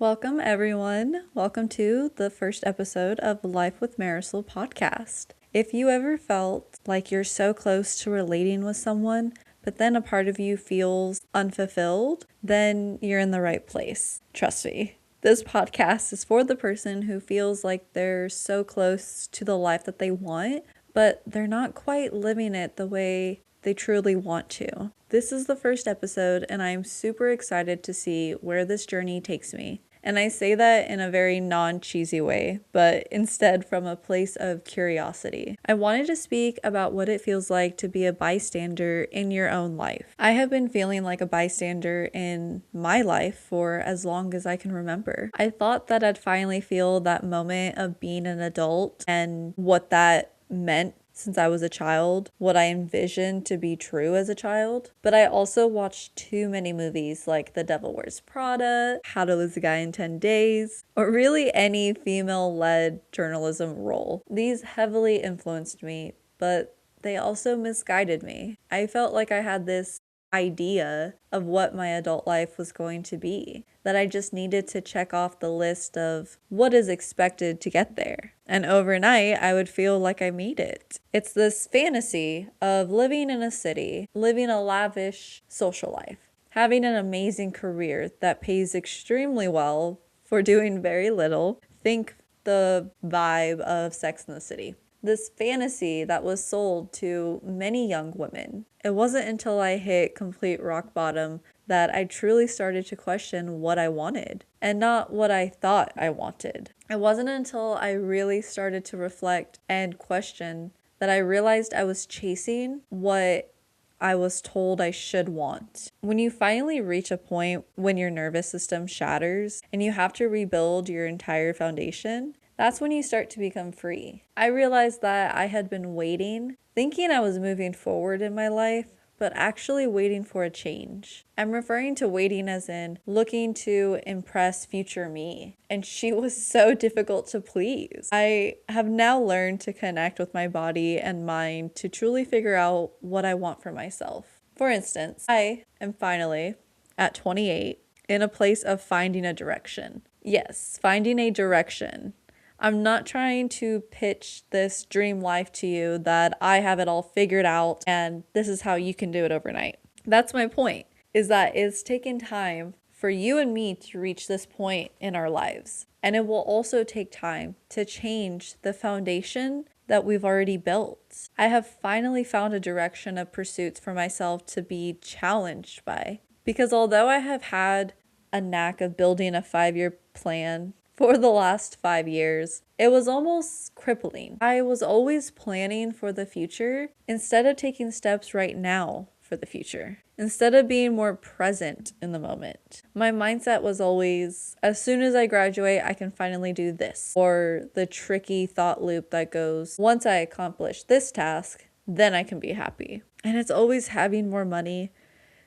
Welcome, everyone. Welcome to the first episode of Life with Marisol Podcast. If you ever felt like you're so close to relating with someone, but then a part of you feels unfulfilled, then you're in the right place. Trust me. This podcast is for the person who feels like they're so close to the life that they want, but they're not quite living it the way they truly want to. This is the first episode, and I'm super excited to see where this journey takes me. And I say that in a very non-cheesy way, but instead from a place of curiosity. I wanted to speak about what it feels like to be a bystander in your own life. I have been feeling like a bystander in my life for as long as I can remember. I thought that I'd finally feel that moment of being an adult and what that meant since I was a child, what I envisioned to be true as a child. But I also watched too many movies like The Devil Wears Prada, How to Lose a Guy in 10 Days, or really any female-led journalism role. These heavily influenced me, but they also misguided me. I felt like I had this idea of what my adult life was going to be, that I just needed to check off the list of what is expected to get there. And overnight, I would feel like I made it. It's this fantasy of living in a city, living a lavish social life, having an amazing career that pays extremely well for doing very little. Think the vibe of Sex and the City. This fantasy that was sold to many young women. It wasn't until I hit complete rock bottom that I truly started to question what I wanted and not what I thought I wanted. It wasn't until I really started to reflect and question that I realized I was chasing what I was told I should want. When you finally reach a point when your nervous system shatters and you have to rebuild your entire foundation, that's when you start to become free. I realized that I had been waiting, thinking I was moving forward in my life, but actually waiting for a change. I'm referring to waiting as in looking to impress future me, and she was so difficult to please. I have now learned to connect with my body and mind to truly figure out what I want for myself. For instance, I am finally, at 28, in a place of finding a direction. Yes, finding a direction. I'm not trying to pitch this dream life to you that I have it all figured out and this is how you can do it overnight. That's my point, is that it's taken time for you and me to reach this point in our lives. And it will also take time to change the foundation that we've already built. I have finally found a direction of pursuits for myself to be challenged by. Because although I have had a knack of building a 5-year plan for the last 5 years, it was almost crippling. I was always planning for the future instead of taking steps right now for the future, instead of being more present in the moment. My mindset was always, as soon as I graduate, I can finally do this, or the tricky thought loop that goes, once I accomplish this task, then I can be happy. And it's always having more money.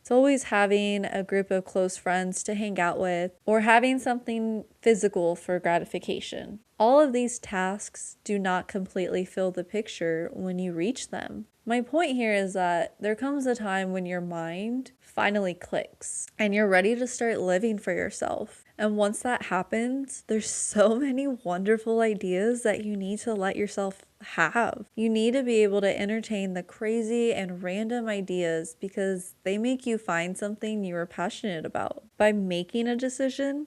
It's always having a group of close friends to hang out with, or having something physical for gratification. All of these tasks do not completely fill the picture when you reach them. My point here is that there comes a time when your mind finally clicks and you're ready to start living for yourself. And once that happens, there's so many wonderful ideas that you need to let yourself have. You need to be able to entertain the crazy and random ideas because they make you find something you are passionate about. By making a decision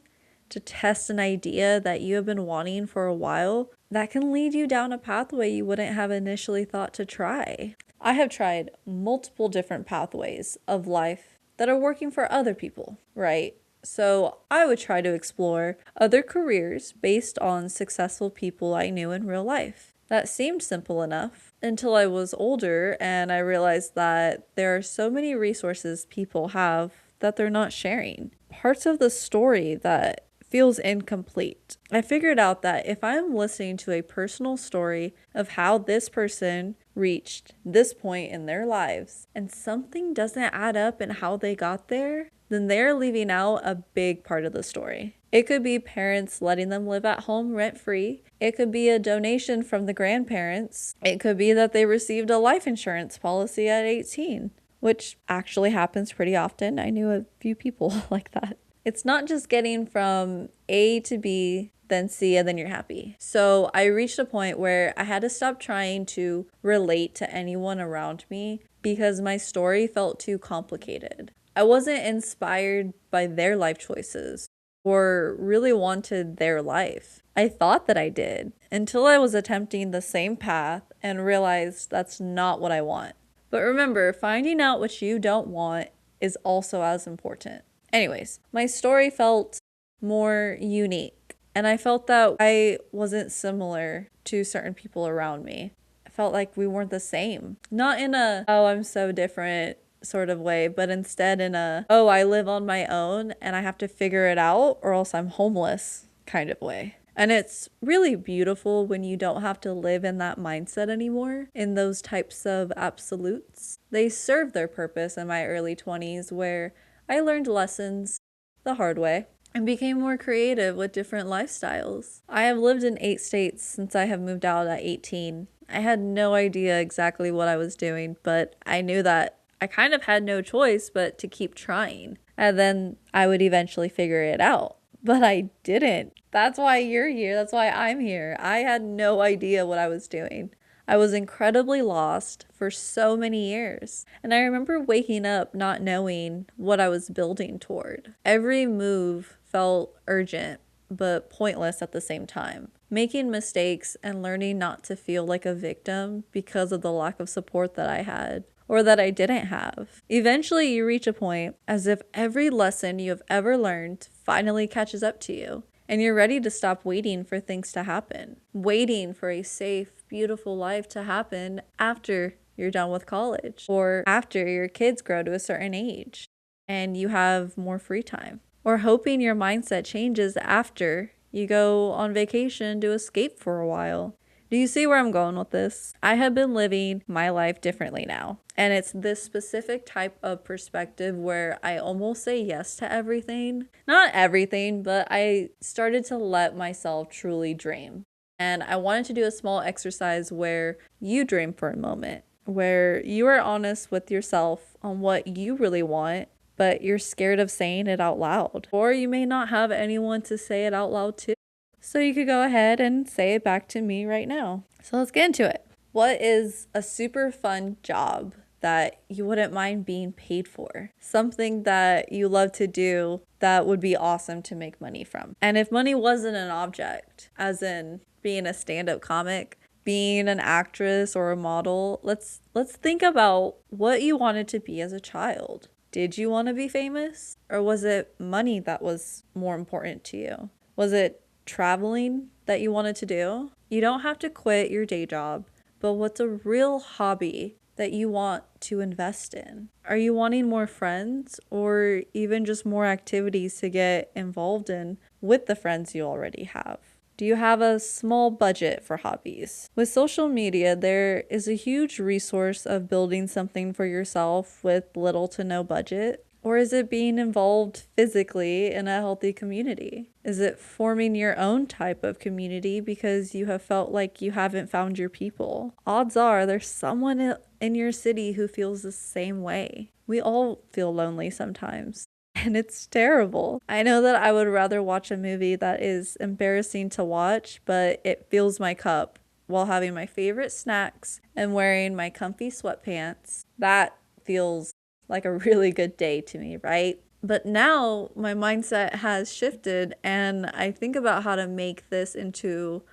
to test an idea that you have been wanting for a while, that can lead you down a pathway you wouldn't have initially thought to try. I have tried multiple different pathways of life that are working for other people, right? So I would try to explore other careers based on successful people I knew in real life. That seemed simple enough until I was older and I realized that there are so many resources people have that they're not sharing. Parts of the story that feels incomplete. I figured out that if I'm listening to a personal story of how this person reached this point in their lives and something doesn't add up in how they got there, then they're leaving out a big part of the story. It could be parents letting them live at home rent-free. It could be a donation from the grandparents. It could be that they received a life insurance policy at 18, which actually happens pretty often. I knew a few people like that. It's not just getting from A to B, then C, and then you're happy. So I reached a point where I had to stop trying to relate to anyone around me because my story felt too complicated. I wasn't inspired by their life choices or really wanted their life. I thought that I did until I was attempting the same path and realized that's not what I want. But remember, finding out what you don't want is also as important. Anyways, my story felt more unique, and I felt that I wasn't similar to certain people around me. I felt like we weren't the same. Not in a, oh, I'm so different sort of way, but instead in a, oh, I live on my own and I have to figure it out or else I'm homeless kind of way. And it's really beautiful when you don't have to live in that mindset anymore, in those types of absolutes. They served their purpose in my early 20s where I learned lessons the hard way and became more creative with different lifestyles. I have lived in 8 states since I have moved out at 18. I had no idea exactly what I was doing, but I knew that I kind of had no choice but to keep trying. And then I would eventually figure it out. But I didn't. That's why you're here. That's why I'm here. I had no idea what I was doing. I was incredibly lost for so many years. And I remember waking up not knowing what I was building toward. Every move felt urgent, but pointless at the same time. Making mistakes and learning not to feel like a victim because of the lack of support that I had or that I didn't have. Eventually, you reach a point as if every lesson you have ever learned finally catches up to you, and you're ready to stop waiting for things to happen, waiting for a safe, beautiful life to happen after you're done with college or after your kids grow to a certain age and you have more free time, or hoping your mindset changes after you go on vacation to escape for a while. Do you see where I'm going with this? I have been living my life differently now. And it's this specific type of perspective where I almost say yes to everything. Not everything, but I started to let myself truly dream. And I wanted to do a small exercise where you dream for a moment, where you are honest with yourself on what you really want, but you're scared of saying it out loud. Or you may not have anyone to say it out loud to. So you could go ahead and say it back to me right now. So let's get into it. What is a super fun job that you wouldn't mind being paid for? Something that you love to do that would be awesome to make money from. And if money wasn't an object, as in being a stand-up comic, being an actress or a model, let's think about what you wanted to be as a child. Did you want to be famous? Or was it money that was more important to you? Was it traveling that you wanted to do? You don't have to quit your day job, but what's a real hobby that you want to invest in? Are you wanting more friends or even just more activities to get involved in with the friends you already have? Do you have a small budget for hobbies? With social media, there is a huge resource of building something for yourself with little to no budget. Or is it being involved physically in a healthy community? Is it forming your own type of community because you have felt like you haven't found your people? Odds are there's someone in your city who feels the same way. We all feel lonely sometimes, and it's terrible. I know that I would rather watch a movie that is embarrassing to watch, but it fills my cup while having my favorite snacks and wearing my comfy sweatpants. That feels like a really good day to me, right? But now my mindset has shifted and I think about how to make this into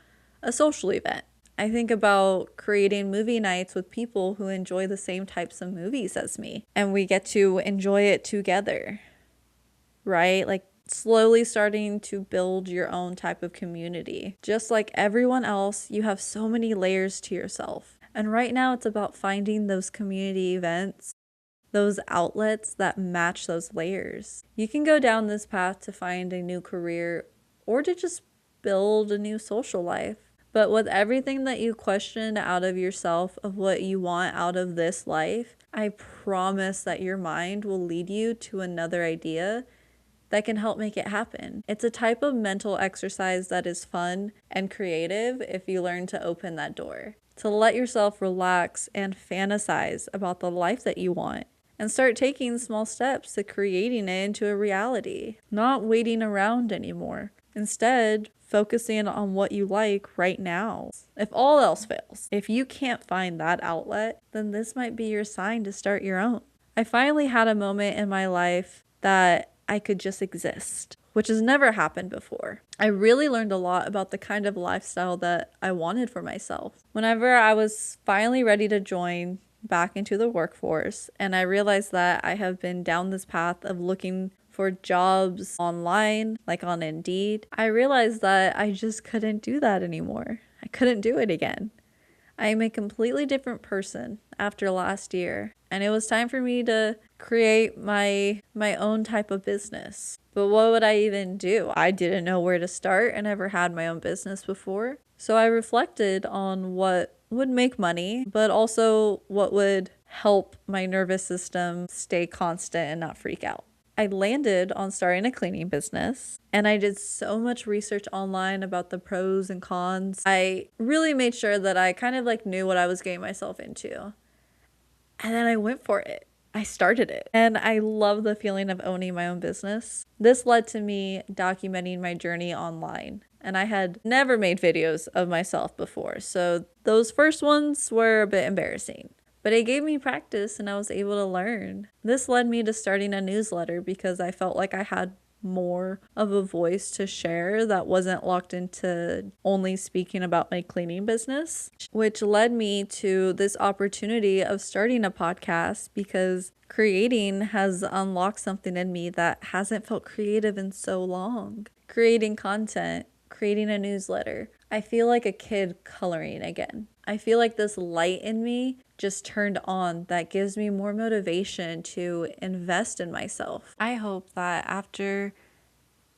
a social event. I think about creating movie nights with people who enjoy the same types of movies as me, and we get to enjoy it together, right? Like slowly starting to build your own type of community. Just like everyone else, you have so many layers to yourself. And right now it's about finding those community events, those outlets that match those layers. You can go down this path to find a new career or to just build a new social life. But with everything that you question out of yourself of what you want out of this life, I promise that your mind will lead you to another idea that can help make it happen. It's a type of mental exercise that is fun and creative if you learn to open that door, to let yourself relax and fantasize about the life that you want and start taking small steps to creating it into a reality. Not waiting around anymore. Instead, focusing on what you like right now. If all else fails, if you can't find that outlet, then this might be your sign to start your own. I finally had a moment in my life that I could just exist, which has never happened before. I really learned a lot about the kind of lifestyle that I wanted for myself. Whenever I was finally ready to join back into the workforce, and I realized that I have been down this path of looking for jobs online, like on Indeed, I realized that I just couldn't do that anymore. I couldn't do it again. I am a completely different person after last year, and it was time for me to create my own type of business. But what would I even do? I didn't know where to start. I never had my own business before. So I reflected on what would make money, but also what would help my nervous system stay constant and not freak out. I landed on starting a cleaning business, and I did so much research online about the pros and cons. I really made sure that I kind of like knew what I was getting myself into. And then I went for it. I started it. And I love the feeling of owning my own business. This led to me documenting my journey online. And I had never made videos of myself before. So those first ones were a bit embarrassing. But it gave me practice and I was able to learn. This led me to starting a newsletter because I felt like I had more of a voice to share that wasn't locked into only speaking about my cleaning business, which led me to this opportunity of starting a podcast because creating has unlocked something in me that hasn't felt creative in so long. Creating content, creating a newsletter. I feel like a kid coloring again. I feel like this light in me just turned on that gives me more motivation to invest in myself. I hope that after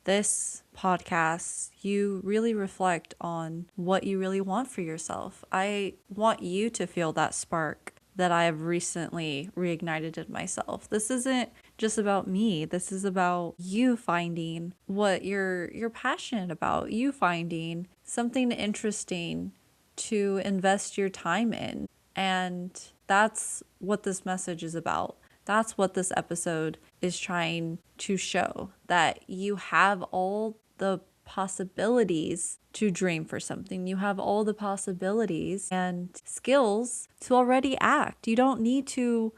this podcast, you really reflect on what you really want for yourself. I want you to feel that spark that I have recently reignited in myself. This isn't just about me. This is about you finding what you're passionate about, you finding something interesting to invest your time in. And that's what this message is about. That's what this episode is trying to show, that you have all the possibilities to dream for something. You have all the possibilities and skills to already act. You don't need to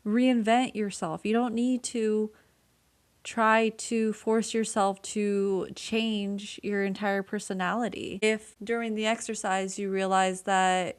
reinvent yourself. You don't need to try to force yourself to change your entire personality. If during the exercise you realize that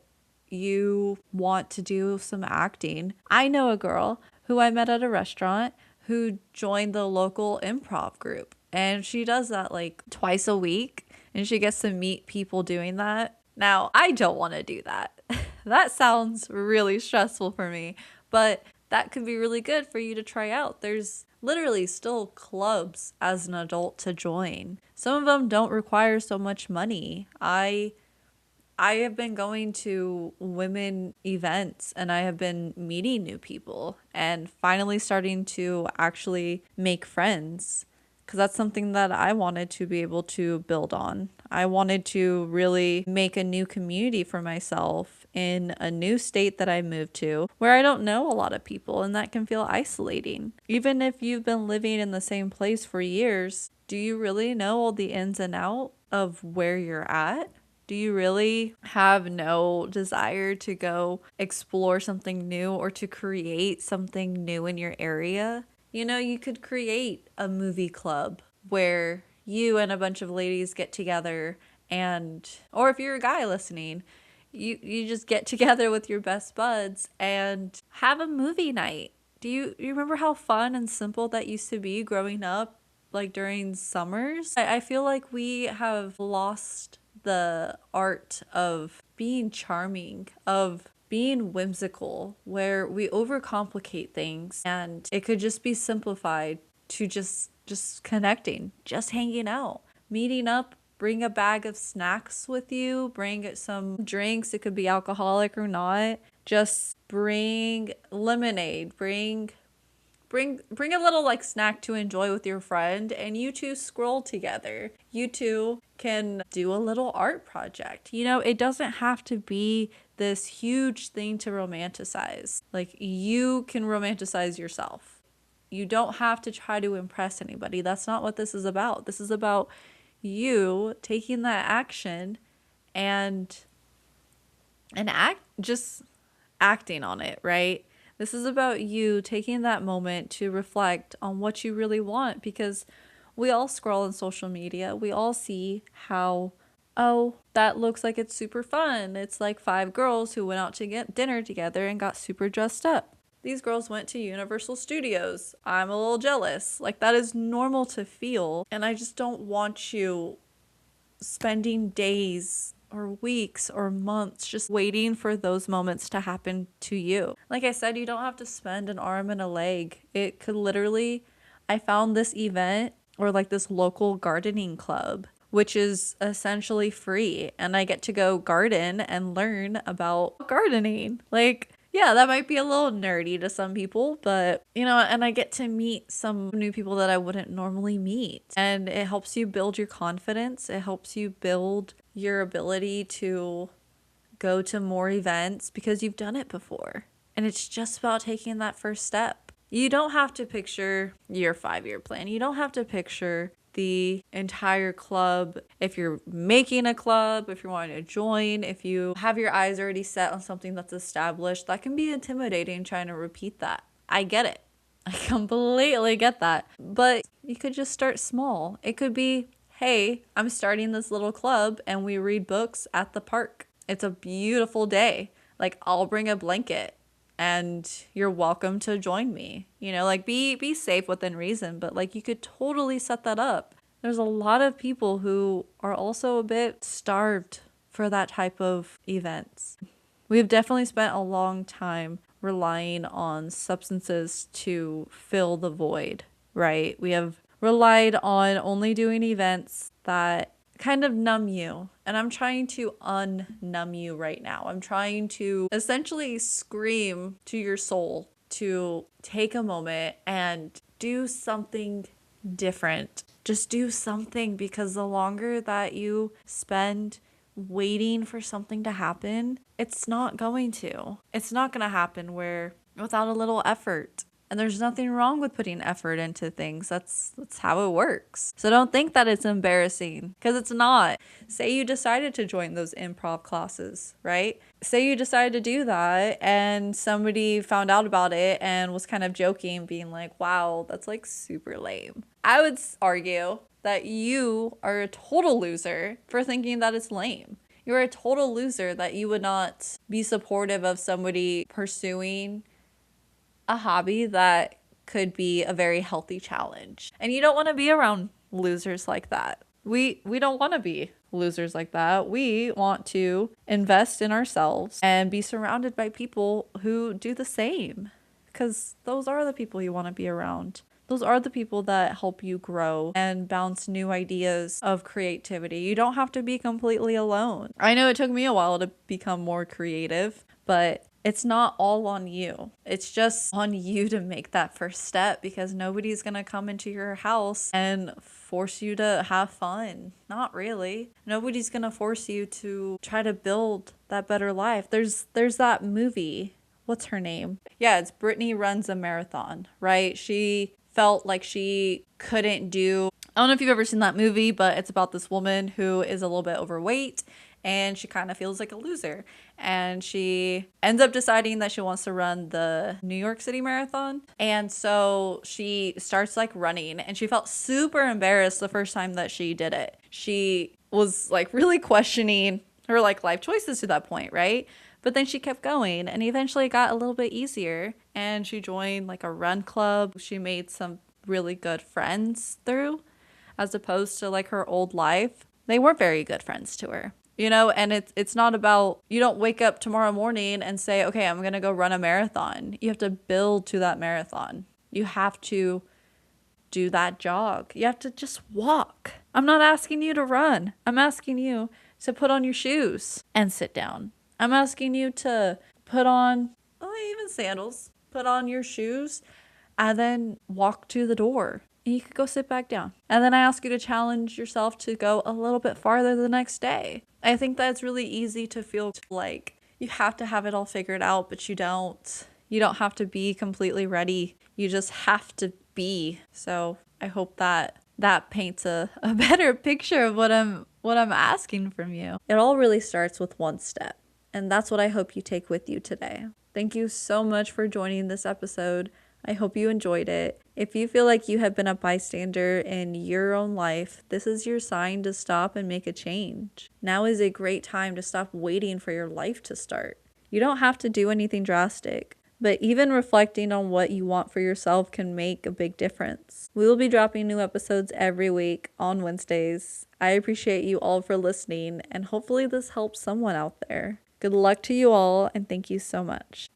you want to do some acting, I know a girl who I met at a restaurant who joined the local improv group, and she does that like twice a week, and she gets to meet people doing that. Now, I don't want to do that. That sounds really stressful for me, but that could be really good for you to try out. There's literally still clubs as an adult to join. Some of them don't require so much money. I have been going to women events and I have been meeting new people and finally starting to actually make friends, because that's something that I wanted to be able to build on. I wanted to really make a new community for myself in a new state that I moved to where I don't know a lot of people, and that can feel isolating. Even if you've been living in the same place for years, do you really know all the ins and outs of where you're at? Do you really have no desire to go explore something new or to create something new in your area? You know, you could create a movie club where you and a bunch of ladies get together and, or if you're a guy listening, you just get together with your best buds and have a movie night. Do you remember how fun and simple that used to be growing up, like during summers? I feel like we have lost the art of being charming, of being whimsical, where we overcomplicate things and it could just be simplified to just connecting, just hanging out, meeting up. Bring a bag of snacks with you, bring some drinks, it could be alcoholic or not. Just bring lemonade, bring bring a little like snack to enjoy with your friend, and you two scroll together. You two can do a little art project. You know, it doesn't have to be this huge thing to romanticize. Like, you can romanticize yourself. You don't have to try to impress anybody. That's not what this is about. This is about you taking that action and just acting on it, right? This is about you taking that moment to reflect on what you really want, because we all scroll on social media. We all see how, oh, that looks like it's super fun. It's like 5 girls who went out to get dinner together and got super dressed up. These girls went to Universal Studios. I'm a little jealous. Like, that is normal to feel. And I just don't want you spending days or weeks or months just waiting for those moments to happen to you. Like I said, you don't have to spend an arm and a leg. It could literally, I found this event or like this local gardening club, which is essentially free. And I get to go garden and learn about gardening. Like, yeah, that might be a little nerdy to some people, but you know, and I get to meet some new people that I wouldn't normally meet. And it helps you build your confidence. It helps you build your ability to go to more events because you've done it before. And it's just about taking that first step. You don't have to picture your 5-year plan. You don't have to picture the entire club. If you're making a club, if you're wanting to join, if you have your eyes already set on something that's established, that can be intimidating trying to repeat that. I get it. I completely get that. But you could just start small. It could be, hey, I'm starting this little club and we read books at the park. It's a beautiful day. Like, I'll bring a blanket and you're welcome to join me. You know, like, be safe within reason, but like, you could totally set that up. There's a lot of people who are also a bit starved for that type of events. We've definitely spent a long time relying on substances to fill the void, right? We have relied on only doing events that kind of numb you. And I'm trying to unnumb you right now. I'm trying to essentially scream to your soul to take a moment and do something different. Just do something, because the longer that you spend waiting for something to happen, it's not going to. It's not going to happen without a little effort. And there's nothing wrong with putting effort into things. That's how it works. So don't think that it's embarrassing, because it's not. Say you decided to join those improv classes, right? Say you decided to do that and somebody found out about it and was kind of joking, being like, wow, that's like super lame. I would argue that you are a total loser for thinking that it's lame. You're a total loser that you would not be supportive of somebody pursuing a hobby that could be a very healthy challenge. And you don't want to be around losers like that. We don't want to be losers like that. We want to invest in ourselves and be surrounded by people who do the same, because those are the people you want to be around. Those are the people that help you grow and bounce new ideas of creativity. You don't have to be completely alone. I know it took me a while to become more creative, but it's not all on you. It's just on you to make that first step, because nobody's going to come into your house and force you to have fun. Not really. Nobody's going to force you to try to build that better life. There's that movie. What's her name? Yeah, it's Brittany Runs a Marathon, right? She felt like she couldn't do, I don't know if you've ever seen that movie, but it's about this woman who is a little bit overweight and she kind of feels like a loser. And she ends up deciding that she wants to run the New York City Marathon. And so she starts like running, and she felt super embarrassed the first time that she did it. She was like really questioning her like life choices to that point, right? But then she kept going, and eventually it got a little bit easier, and she joined like a run club. She made some really good friends through, as opposed to like her old life. They weren't very good friends to her. You know, and it's not about, you don't wake up tomorrow morning and say, okay, I'm going to go run a marathon. You have to build to that marathon. You have to do that jog. You have to just walk. I'm not asking you to run. I'm asking you to put on your shoes and sit down. I'm asking you to put on, even sandals, put on your shoes and then walk to the door. And you could go sit back down. And then I ask you to challenge yourself to go a little bit farther the next day. I think that's really easy to feel like you have to have it all figured out, but you don't. You don't have to be completely ready. You just have to be. So I hope that paints a better picture of what I'm asking from you. It all really starts with one step. And that's what I hope you take with you today. Thank you so much for joining this episode. I hope you enjoyed it. If you feel like you have been a bystander in your own life, this is your sign to stop and make a change. Now is a great time to stop waiting for your life to start. You don't have to do anything drastic, but even reflecting on what you want for yourself can make a big difference. We will be dropping new episodes every week on Wednesdays. I appreciate you all for listening, and hopefully this helps someone out there. Good luck to you all, and thank you so much.